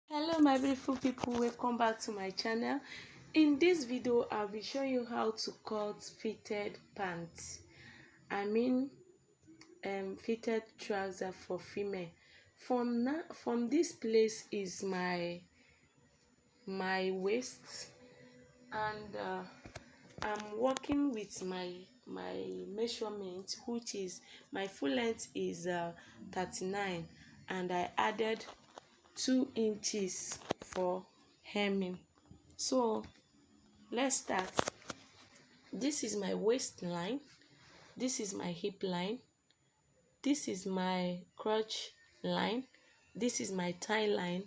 Hello my beautiful people, welcome back to my channel. In this video I'll be showing you how to cut fitted pants. Fitted trouser for female. From this place is my waist, and I'm working with my measurement, which is my full length is 39, and I added 2 inches for hemming. So let's start. This is my waistline, this is my hip line, this is my crotch line, this is my thigh line,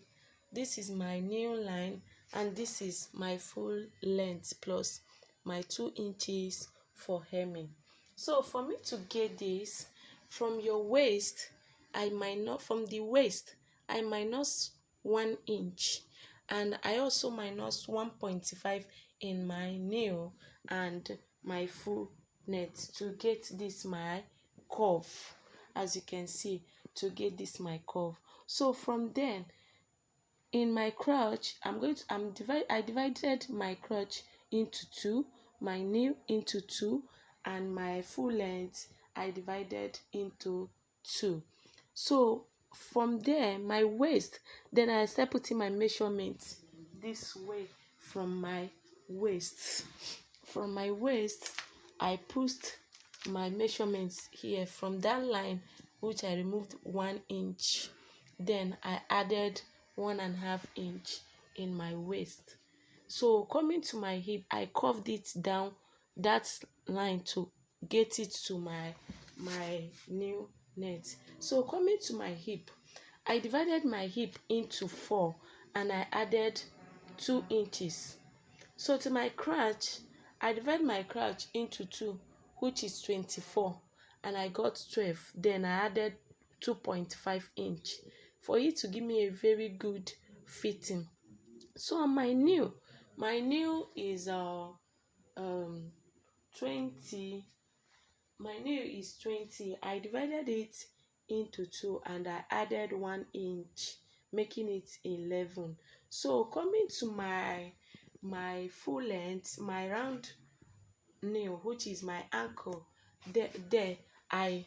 this is my knee line, and this is my full length plus my 2 inches for hemming. So for me to get this, from your waist, from the waist I minus 1 inch, and I also minus 1.5 in my nail and my full net to get this my curve. As you can see, to get this my curve. So from then, in my crotch, I divided my crotch into 2, my nail into 2, and my full length I divided into 2. So from there, my waist, then I start putting my measurement this way from my waist. From my waist, I put my measurements here from that line, which I removed 1 inch. Then I added 1.5 inch in my waist. So coming to my hip, I curved it down that line to get it to my new net. So coming to my hip, I divided my hip into 4 and I added 2 inches. So to my crotch, I divide my crotch into 2, which is 24, and I got 12. Then I added 2.5 inch for it to give me a very good fitting. So on my nail is 20. My nail is 20. I divided it into 2 and I added 1 inch, making it 11. So coming to my full length, my round nail, which is my ankle, my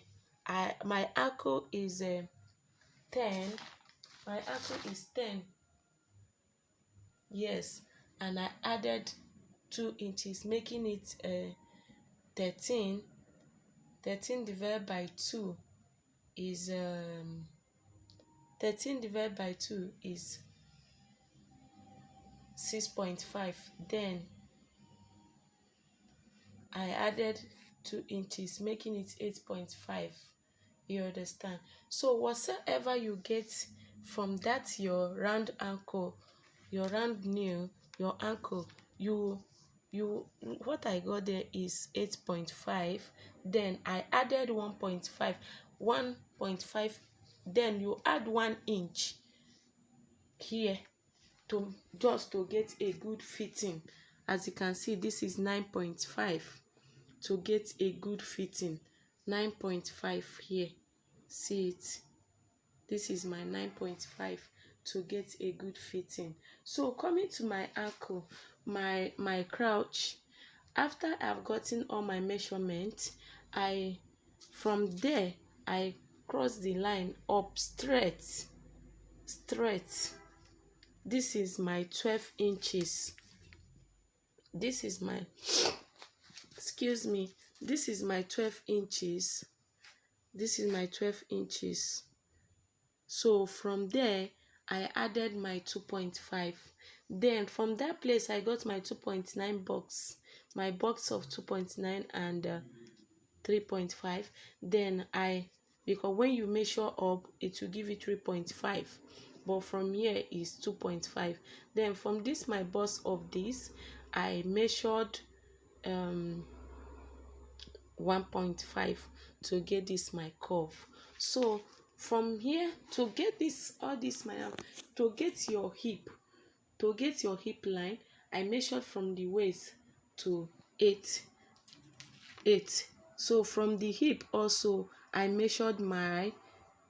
ankle is 10. My ankle is 10. Yes, and I added 2 inches, making it 13. 13 divided by 2 is 6.5. Then I added 2 inches, making it 8.5. You understand? So whatsoever you get from that your round ankle, your round nail, your ankle, what I got there is 8.5. Then I added 1.5. Then you add 1 inch here to get a good fitting. As you can see, this is 9.5 to get a good fitting. 9.5 here, see it, this is my 9.5 to get a good fitting. So coming to my ankle, my crouch, after I've gotten all my measurements, from there I cross the line up straight. This is my 12 inches. This is my this is my 12 inches. This is my 12 inches. So from there I added my 2.5. Then from that place I got my 2.9 box, my box of 2.9 and 3.5. Then because when you measure up, it will give you 3.5, but from here is 2.5. Then from this my box of this, I measured 1.5 to get this my curve. So from here, to get this to get your hip line, I measured from the waist to 8. So from the hip also I measured my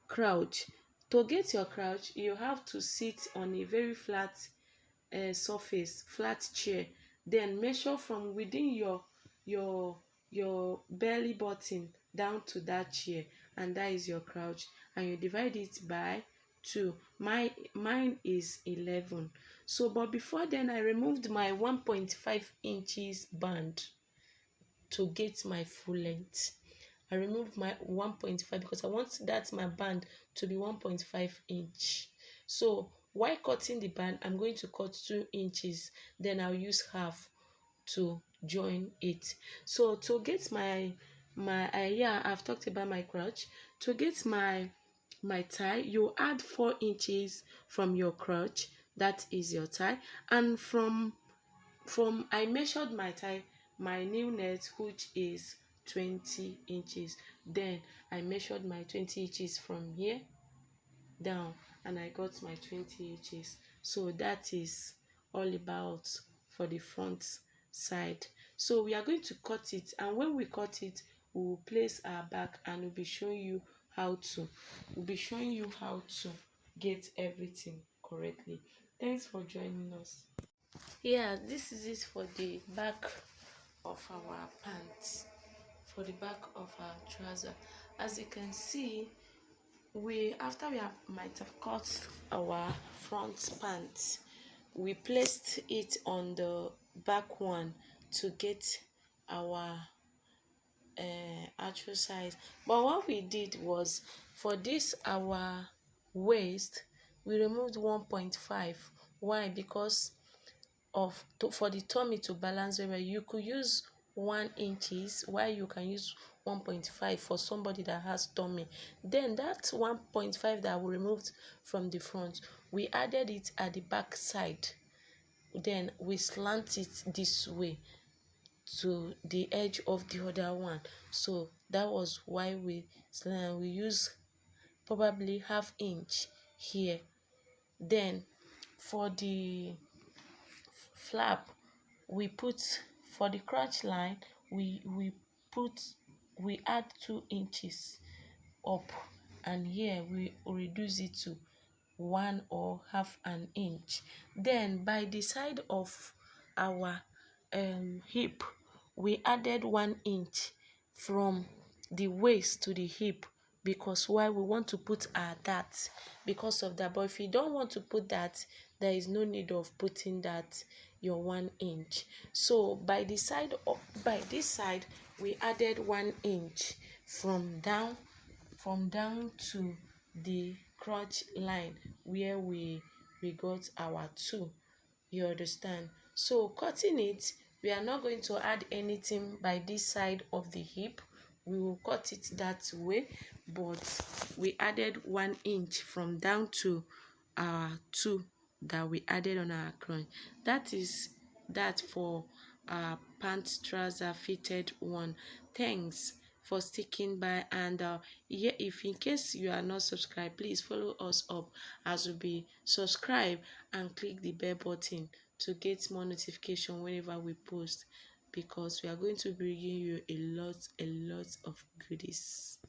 crotch To get your crouch, you have to sit on a very flat surface, flat chair. Then measure from within your your belly button down to that chair, and that is your crouch. And you divide it by 2. Mine is 11. So but before then, I removed my 1.5 inches band to get my full length. I removed my 1.5 because I want that my band to be 1.5 inch. So while cutting the band, I'm going to cut 2 inches. Then I'll use half to join it. So to get yeah, I've talked about my crotch. To get my thigh, you add 4 inches from your crotch. That is your thigh. And from I measured my thigh, my new net, which is 20 inches. Then I measured my 20 inches from here down, and I got my 20 inches. So that is all about for the front side. So we are going to cut it, and when we cut it, we will place our back, and we'll be showing you how to get everything correctly. Thanks for joining us. Yeah, this is it for the back of our pants, for the back of our trouser. As you can see, after we might have cut our front pants, we placed it on the back one to get our actual size. But what we did was, for this our waist, we removed 1.5. Why? Because for the tummy to balance very well. You could use 1 inches, while you can use 1.5 for somebody that has tummy. Then that 1.5 that we removed from the front, we added it at the back side. Then we slant it this way to the edge of the other one. So that was why we use probably ½ inch here. Then for the flap, we put, for the crotch line, we add 2 inches up, and here we reduce it to 1 or ½ an inch. Then by the side of our hip, we added 1 inch from the waist to the hip, because why? We want to put our dart because of that. But if you don't want to put that, there is no need of putting that your 1 inch. So by this side, we added 1 inch from down to the crotch line where we got our 2. You understand? So cutting it, we are not going to add anything by this side of the hip. We will cut it that way, but we added 1 inch from down to our 2 that we added on our crotch. That is that for our pants trouser fitted one. Thanks for sticking by, and yeah, if in case you are not subscribed, please follow us up as we be subscribe and click the bell button to get more notification whenever we post, because we are going to bring you a lot of goodies.